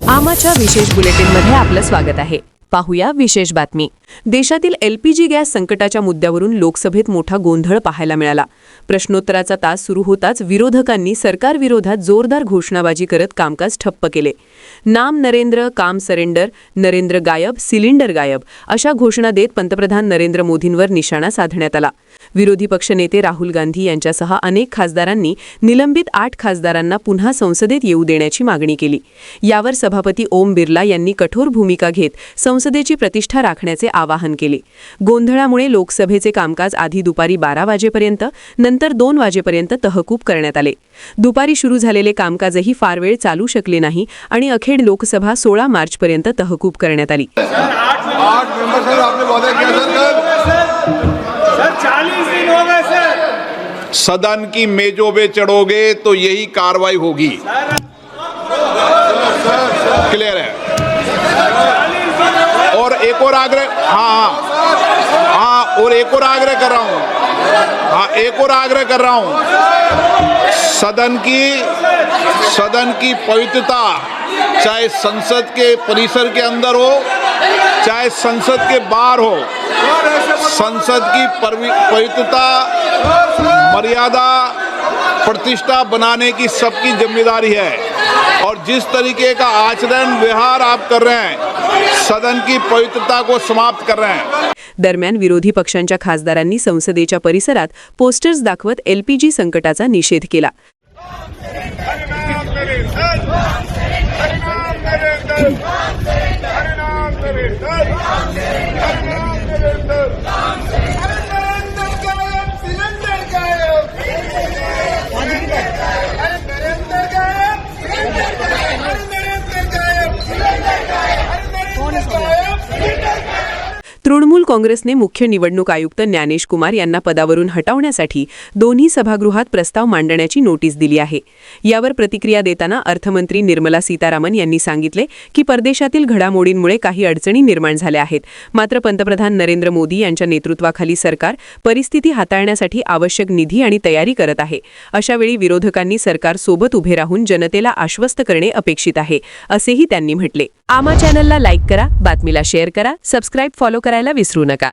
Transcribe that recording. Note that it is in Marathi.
आमाच्या विशेष बुलेटिनमध्ये आपलं स्वागत आहे। पाहूया विशेष बातमी। देशातील एलपीजी गॅस संकटाच्या मुद्द्यावरून लोकसभेत मोठा गोंधळ पाहायला मिळाला। प्रश्नोत्तराचा तास सुरू होताच विरोधकांनी सरकारविरोधात जोरदार घोषणाबाजी करत कामकाज ठप्प केले। नाम नरेंद्र, काम सरेंडर, नरेंद्र गायब, सिलेंडर गायब अशा घोषणा देत पंतप्रधान नरेंद्र मोदींवर निशाणा साधण्यात आला। विरोधी पक्षनेते राहुल गांधी यांच्यासह अनेक खासदारांनी निलंबित 8 खासदारांना पुन्हा संसदेत येऊ देण्याची मागणी केली। यावर सभापती ओम बिर्ला यांनी कठोर भूमिका घेत संसदेची प्रतिष्ठा राखण्याचे आवाहन केले। गोंधळामुळे लोकसभेचे कामकाज आधी दुपारी 12 वाजेपर्यंत नंतर 2 वाजेपर्यंत तहकूब करण्यात आले। दुपारी सुरू झालेले कामकाजही फार वेळ चालू शकले नाही आणि अखेर लोकसभा 16 मार्चपर्यंत तहकूब करण्यात आली। 8 मेंबर सर आपने वादा किया सर 40 दिन हो गए सर। सदन की मेजों पे चढ़ोगे तो यही कार्रवाई होगी। क्लियर है। और एक और आग्रह, हाँ और एक और आग्रह कर रहा हूँ, एक और आग्रह कर रहा हूँ। सदन की पवित्रता चाहे संसद के परिसर के अंदर हो चाहे संसद के बाहर हो, संसद की पवित्रता, मर्यादा, प्रतिष्ठा बनाने की सबकी जिम्मेदारी है। और जिस तरीके का आचरण व्यवहार आप कर रहे हैं, सदन की पवित्रता को समाप्त कर रहे हैं। दरम्यान विरोधी पक्षांच्या खासदारांनी संसदेच्या परिसरात पोस्टर्स दाखवत एलपीजी संकटाचा निषेध केला। तृणमूल काँग्रेसने मुख्य निवडणूक आयुक्त ज्ञानेश कुमार यांना पदावरून हटवण्यासाठी दोन्ही सभागृहात प्रस्ताव मांडण्याची नोटीस दिली आहे। यावर प्रतिक्रिया देताना अर्थमंत्री निर्मला सीतारामन यांनी सांगितले की परदेशातील घडामोडींमुळे काही अडचणी निर्माण झाल्या आहेत, मात्र पंतप्रधान नरेंद्र मोदी यांच्या नेतृत्वाखाली सरकार परिस्थिती हाताळण्यासाठी आवश्यक निधी आणि तयारी करत आहे। अशा वेळी विरोधकांनी सरकार सोबत उभे राहून जनतेला आश्वस्त करणे अपेक्षित आहे, असेही त्यांनी म्हटले। आमा चॅनलला लाईक करा, बातमीला शेअर करा, सबस्क्राइब फॉलो करायला विसरू नका।